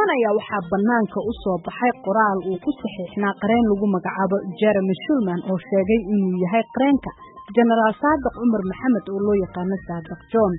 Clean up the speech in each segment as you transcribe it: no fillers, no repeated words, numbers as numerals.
dhowaan ayaa waxaa bannaanka u soo baxay qoraal uu ku saxiixnaa qareen lagu magacaabo Jeremy Shulman oo sheegay inuu yahay qareenka Generaal Saadiq Cumar Maxamed oo loo yaqaano Saadiq John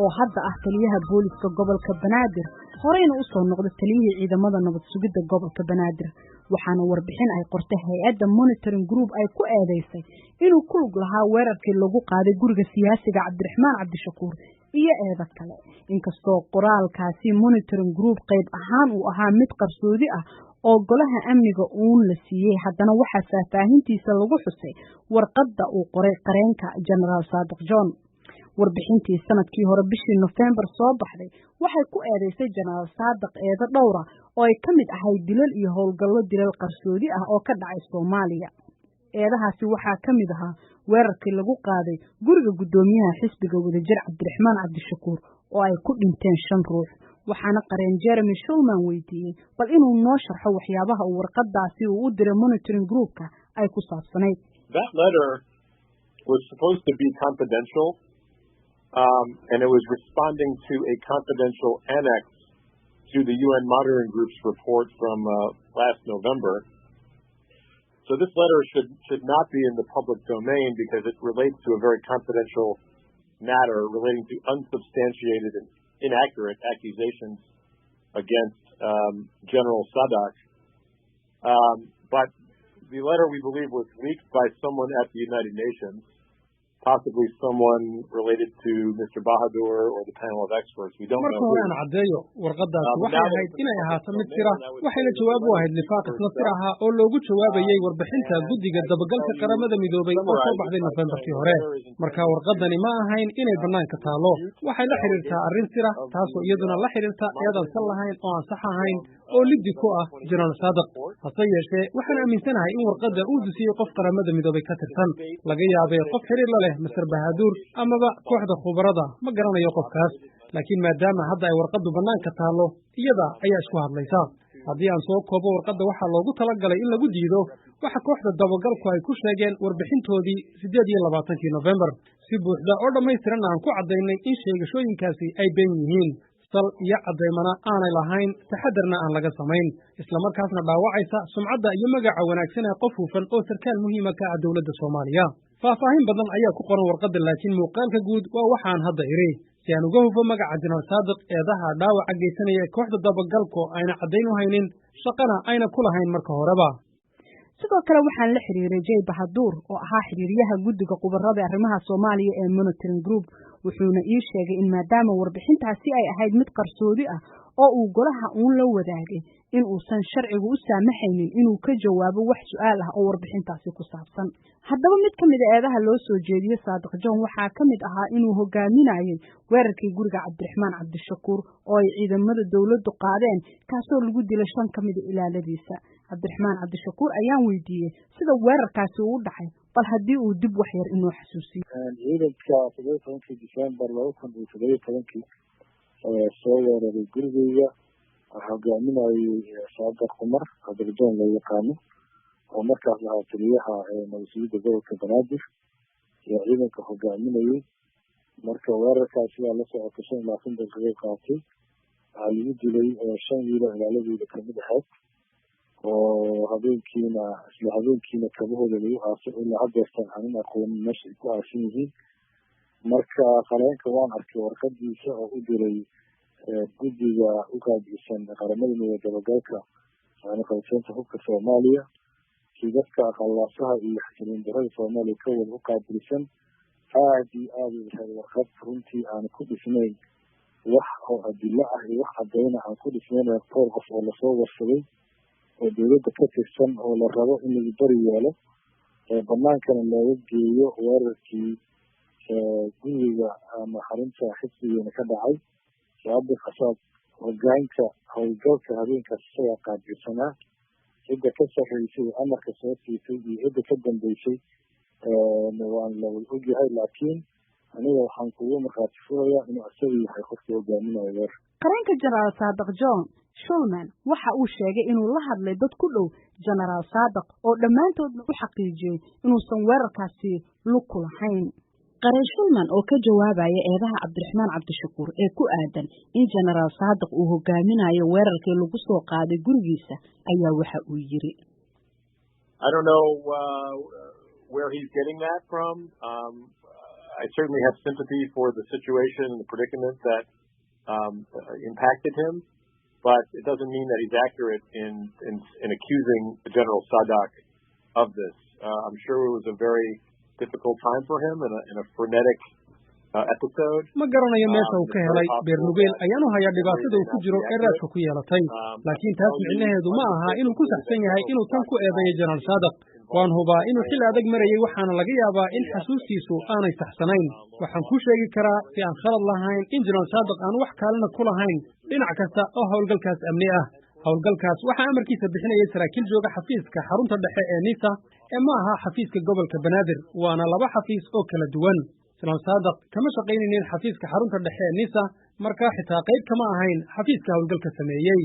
oo hadda ah taliyaha booliska gobolka Banaadir horeyna u soo noqday taliyihii ciidamada nabad sugidda gobolka Banaadir waxaana warbixin ay qortay hay'adda Monitoring Group ay ku eedeysay inuu ku lug lahaa weerarkii lagu qaaday guriga siyaasiga Cabdiraxmaan Cabdishakuur iyo eeda kale inkastoo qoraalkaasi Monitoring Group qayb ahaan uu ahaa mid qarsoodi ah oo golaha amniga uun la siiyay haddana waxaa faahfaahintiisa lagu xusay warqadda uu qoray qareenka Generaal Saadiq John warbixintii sanadkii hore bishii November soo baxday waxay ku eedeysay Generaal Saadiq eedo dhowra oo ay ka mid ahay dilal iyo howlgallo dilal qarsoodi ah oo ka dhacay Soomaaliya eedahaasi waxaa ka mid ahaa weerarkii lagu qaaday guriga gudoomiyaha xisbiga wadajir Cabdiraxmaan Cabdishakuur oo ay ku dhinteen 5 ruux waxaana qareen Jeremy Shulman weydiiyay bal inuu noo sharxo waxyaabaha uu warqadaasi u diray Monitoring Group-ka ay ku saabsanayd. That letter was supposed to be confidential and it was responding to a confidential annex to the UN Monitoring Group's report from last November. So this letter should not be in the public domain because it relates to a very confidential matter relating to unsubstantiated and inaccurate accusations against General Sadak. But the letter, we believe, was leaked by someone at the United Nations, possibly someone related to Mr. Bahadur or the panel of experts. We don't know. Marka aan cadeeyo warqadaas waxay ahayd inay ahaato mid sir ah waxayna jawaab u ahayd lifaaq isla sir ah oo loogu jawaabayay warbixinta guddiga dabagalka qaramada midoobay oo soo baxday Novemberkii hore marka warqadani ma ahayn inay banaanka taalo waxay la xiriirtaa arrin sir ah taasoo iyaduna la xiriirta eedan sal lahayn oo aan sax ahayn oo liddi ku ah Generaal Saadiq hase yeeshee waxaan aaminsanahay in warqadda uu dusiyay qof qaramada midoobay ka tirsan laga yaabay qof xiriir la leh Mr. Bahadur amaba kooxda khubarada ma garanayo qofkaas laakiin maadaama hadda ay warqaddu banaanka taalo iyada ayaa isku hadlaysa haddii aan soo koobo warqadda waxaa loogu talagalay in lagu diido waxa kooxda dabagalku ay ku sheegeen warbixintoodii 28 November si buuxda oo dhammaystiran aan ku cadaynay in sheegashooyinkaasi ay been yihiin sal iyo cadeymana aanay lahayn taxadarna aan laga samayn isla markaasna dhaawacaysa sumcadda iyo magaca wanaagsan ee qof hufan oo sarkaal muhiim ah ka ah dawladda Soomaaliya faahfaahin badan ayaa ku qoran warqadda laakiin muuqaalka guud waa waxaan hadda iri si aan uga hufo magaca Generaal Saadiq eedaha dhaawaca geysanaya kooxda dabagalku ayna cadeyn u haynin shaqana ayna ku lahayn marka horeba sidoo kale waxaan la xiriiray Jay Bahadur oo ahaa xiriiryaha guddiga qubarada arrimaha Soomaaliya ee Monitoring Group wuxuuna ii sheegay in maadaama warbixintaasi ay ahayd mid qarsoodi ah oo uu golaha uun la wadaagay in uusan sharcigu u saamaxaynin inuu ka jawaabo wax su'aal ah oo warbixintaasi ku saabsan haddaba mid ka mid ah eedaha loo soo jeediyay Saadiq John waxaa ka mid ahaa inuu hogaaminayay weerarkii guriga Cabdiraxmaan Cabdishakuur oo ay ciidamada dawladdu qaadeen kaasoo lagu dilay 5 ka mid ah ilaaladiisa Cabdiraxmaan Cabdishakuur ayaan weydiiyay sida weerarkaasi u dhacay bal haddii uu dib wax yar inoo xasuusiyo ciidanka 17 December 2017 soo weeraray guriga hogaaminayay Saadiq Cumar Cabdiraxmaan la yaqaano oo markaas ahaa taliyaha nabad sugidda gobolka Banaadir iyo ciidanka hogaaminayay marka weerarkaasi la socotay 25 daqiiqo qaatay waxaa lagu dilay 5 wiil oo ilaaladooda ka mid ahayd oo habeenkiina kabahooda lagu aasay ilaa haddeertan aanan aqoonin meesha ay ku aasan yihiin marka qareenka waan arkay warqadiisa oo u diray guddiga u qaabilsan qaramada midoobay dabagalka qaybinta hubka Soomaaliya si dadka aqalaasaha iyo xiriin darada Soomaaliya ka wada u qaabilsan aad iyo aad u yahay warqad runtii aan ku dhisnayn wax oo adilla ah iyo wax cadeyna aan ku dhisnayn qof oo la soo warsaday oo dawladda ka tirsan oo la rabo in lagu bari yeelo banaankana looga geeyo weerarkii guriga ama xarunta xisbiga ka dhacay sababta xasaab hogaanka howlgalka habeenkaas isaga qaabilsanaa cidda ka sarreysay amarka soo siisay iyo cidda ka dambeysay waan la ogyahay laakiin aniga waxaan kugu markhaati furayaa inuu isaga yahay qofka hogaaminaya weer qareenka Generaal Saadiq John Shulman waxa uu sheegay inuu la hadlay dad ku dhow Generaal Saadiq oo dhammaantood u xaqiijiyay inuusan weerarkaasi lug ku lahayn Qareen Shulman oo ka jawaabaya eedaha Cabdiraxmaan Cabdishakuur ee ku aadan in Generaal Saadiq uu hogaaminayo weerarkii lagu soo qaaday gurigiisa ayaa waxa uu yiri I don't know where he's getting that from. I certainly have sympathy for the situation and the predicament that impacted him, but it doesn't mean that he's accurate in accusing General Saadiq of this. I'm sure it was a very difficult time for him in a frenetic episode. Ma garanayo meesha uu ka helay Beernugeel ayaanu hayaa dhibaatada uu ku jiro ee raadka ku yeelatay laakiin taas micnaheedu ma aha inuu ku saxsan yahay inuu tan ku eedeeyo General Saadiq waan hubaa inuu xil adag marayay waxaana laga yaabaa in xasuustiisu aanay saxsanayn waxaan ku sheegi karaa si aan khalad lahayn in General Saadiq aan wax kaalina ku lahayn dhinac kasta oo howlgalkaas amni ah howlgalkaas waxa amarkiisa bixinayay saraakiil jooga xafiiska xarunta dhexe ee NISA ee ma aha xafiiska gobolka Banaadir waana laba xafiis oo kala duwan General Saadiq kama shaqaynaynin xafiiska xarunta dhexe ee NISA marka xitaa qayb kama ahayn xafiiska howlgalka sameeyay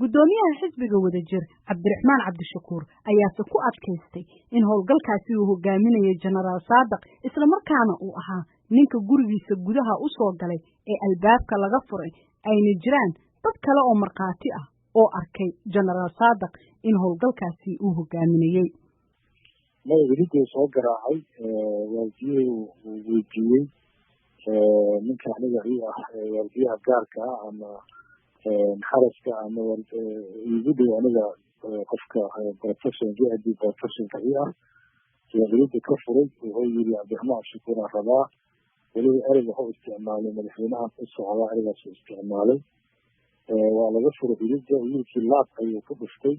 gudoomiyaha xisbiga wadajir Cabdiraxmaan Cabdishakuur ayaa ku adkaystay in howlgalkaasi uu hogaaminayo Generaal Saadiq isla markaana uu ahaa ninka gurigiisa gudaha u soo galay ee albaabka laga furay ayna jiraan dad kale oo marqaati ah oo arkay Generaal Saadiq in howlgalkaasi uu hogaaminayay madaxweynuhu soo garaacay waajiyay weydiiyay ninka aniga waajiyaha gaarka ah ama xaraska ama igu dhow aniga qofka protection GID protectionka ah madaxweynuhu ka furay wuxuu yiri Cabdiraxmaan Cabdishakuur rabaa weli ereyga wuxuu isticmaalay madaxweynaha u socda ereygaas isticmaalay waa laga furay xiriirka wiilkii laab ayuu ku dhuftay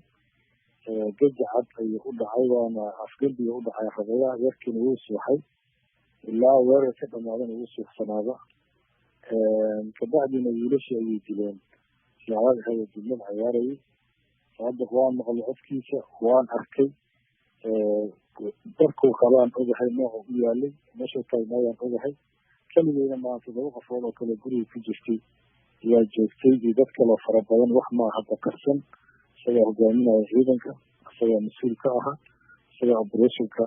gajacad ayuu u dhacay waana afgembiga u dhacay rabaya yarkiina wuu suuxay ilaa weerar ka dhamaadana wuu suuxsanaada kabacdina wiilashii ayay dileen labaad hay'ad dibnad ciyaarayay Saadiq waan maqlay codkiisa waan arkay darkuu qabaan ogahay nooca u yaalay meesha taagnaayaan ogahay kaligeena maanta laba qofood oo kale guriga ku jirtay yaa joogtay iyo dad kale fara badan wax ma hadda qarsan isagaa hogaaminaya ciidanka isagaa mas-uul ka ahaa isagaa operationka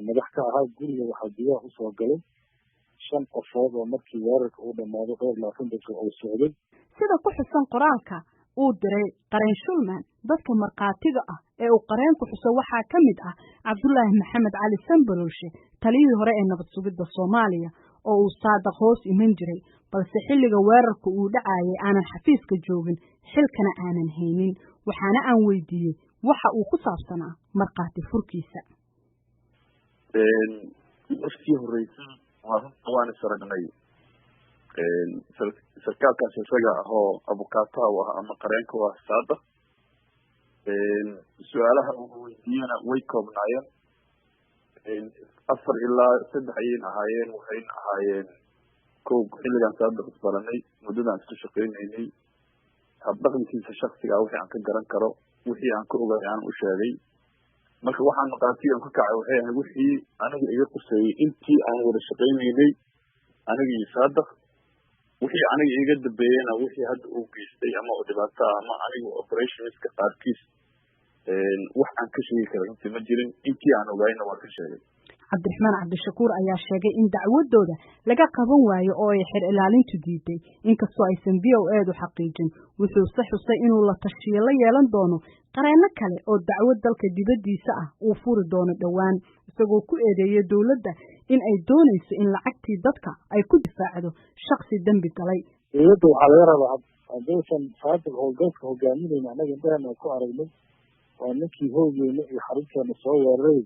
madax ka ahaa guriga waxaa gudaha usoo galay 5 qofood oo markii weerarka uu dhamaado dhowr 20 daqiiqo oo socday sida ku xusan qoraalka uu diray Qareen Shulman dadka marqaatiga ah ee uu qareenku xuso waxaa ka mid ah Cabdullaahi Maxamed Cali Sanbalolshe taliyihii hore ee nabad sugidda Soomaaliya oo uu Saadiq hoos iman jiray balse xilliga weerarka uu dhacayay aanan xafiiska joogin xilkana aanan haynin waxaana aan weydiiyey waxa uu ku saabsanaa marqaati furkiisa markii horeysay waan isaragnay sarkaalkaas isaga ahoo abukaataha u ah ama qareenka u ah Saadiq su-aalaha uu weydiiyena way koobnaayeen 4 ilaa 3 ayayna ahaayeen waxayna ahaayeen kow xilligan Saadiq isbaranay muddadan isku shaqaynaynay habdhaqankiisa shakhsiga wixii aan ka garan karo wixii aan ka ogaay aan u sheegay marka waxaan maqaatiyan ku kacay waxay ahayd wixii aniga iga quseeyay intii aan wada shaqaynaynay aniga iyo Saadiq wixii aniga iga dambeeyayna wixii hadda uu geystay ama oo dhibaato ama aniga operationska qaarkiis wax aan ka sheegi karo intii ma jirin intii aan ogaayna waan ka sheegay Cabdiraxmaan Cabdishakuur ayaa sheegay in dacwadooda laga qaban waayo oo ay xir ilaalintu diiday inkastoo aysan BOA-du xaqiijin wuxuu xusay inuu la tashiyo la yeelan doono qareeno kale oo dacwad dalka dibadiisa ah uu furi doono dhawaan isagoo ku eedeeyay dawladda in ay doonayso in lacagtii dadka ay ku difaacdo shakhsi dambi galay dawladda waxaa laga rabaa haddaysan Saadiq howlgalka hogaaminayna anaga indhahana ku aragnay waa ninkii hoogeyna iyo xarunteena soo weeraray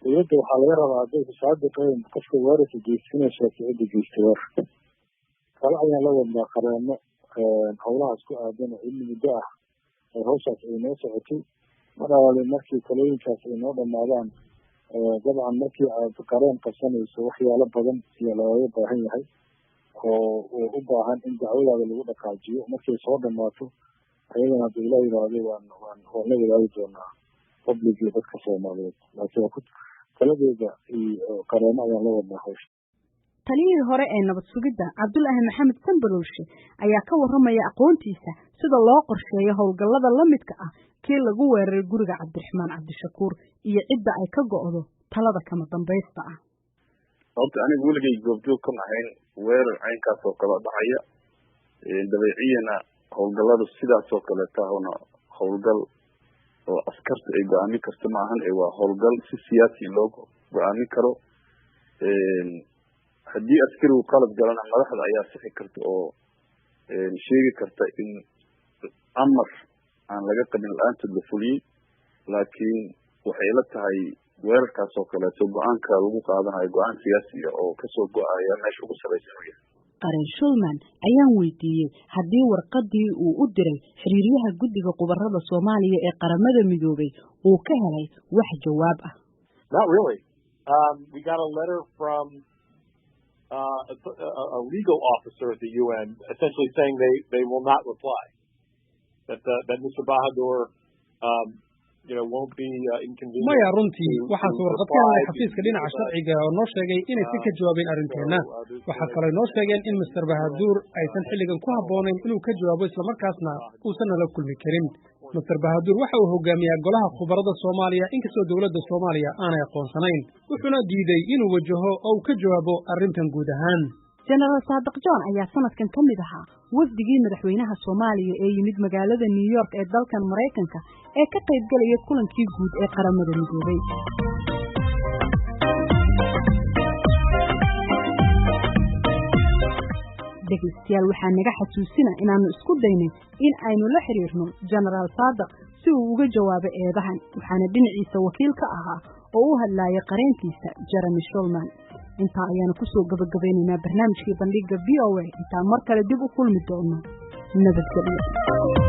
dawladda waxaa laga rabaa hadday Saadiqeen qofka weerarka geysanaysa cidda geystay weerarka kala ayaan la wadnaa qareeno howlahaas ku aadan cilmi muddo ah ee hawshaas ay noo socotay marwale markii talooyinkaas ay noo dhamaadaan dabcan markii aad qareen qabsanayso waxyaalo badan iyo looga baahan yahay oo u baahan in dacwadaada lagu dhaqaajiyo markay soo dhamaato ayagana haddii ilaa yidhaahdo waan la wadaagi doonaa public iyo dadka Soomaaliyeed laakiin taladeeda iyo qareeno ayaan la wadnaa hawsha taliyihii hore ee nabad sugidda Cabdullaahi Maxamed Sanbalolshe ayaa ka warramaya aqoontiisa sida loo qorsheeyo howlgallada la midka ah kii lagu weeraray guriga Cabdiraxmaan Cabdishakuur iyo cidda ay ka go'do talada kama dambaysta ah sababta aniga weligay goobjoog ka ahayn weerar caynkaas oo kale dhacaya dabeeciyana howlgalladu sidaas oo kale tahona howlgal oo askarta ay go'aamin karto ma ahan waa howlgal si siyaasi loo go'aamin karo haddii askarigu qalad galana madaxda ayaa sixi karta oo sheegi karta in amar aan laga qabin la-aantood la fuliyey laakiin waxay la tahay weerarkaas oo kaleeto go-aanka lagu qaadanayo go-aan siyaasiya oo kasoo go-aya meesha ugu sarraysan u yahay Qareen Shulman ayaan weydiiyey haddii warqadii uu u diray xiriiryaha guddiga qubarada Soomaaliya ee qaramada midoobay uu ka helay wax jawaab ah. Not really. We got a letter from a legal officer at the UN essentially saying they will not reply. That Mr. Bahadur won't be inconvenienced. maya runtii waxaa warqad ka helay xafiiska dhinaca sharciga oo noo sheegay inaysan ka jawaabin arrinteena waxaa kaloo noo sheegeen in Mr. Bahadur aysan xilligan ku habboonayn inuu ka jawaabo islamarkaasna uusan nala kulmi karin Mr. Bahadur waxa uu hogaamiyaa golaha khubarada Soomaaliya inkastoo dawladda Soomaaliya aanay aqoonsanayn wuxuuna diiday inuu wajaho oo ka jawaabo arrintan guud ahaan General Saadiq John ayaa sanadkan ka mid ahaa wafdigii madaxweynaha Soomaaliya ee yimid magaalada New York ee dalkan Mareykanka ee ka qayb galaya kulankii guud ee qaramada midoobay. Dhegeystayaal waxaa naga xasuusina inaanu isku daynay in aynu la xiriirno General Saadiq si uu uga jawaabo eedahan waxaana dhinaciisa wakiil ka ahaa oo u hadlaaya qareenkiisa Jeremy Shulman. inta ayaan ku soo gabagabaynaynaa barnaamijkii bandhiga VOA inta mar kale dib u kulmi doono nabadgelyo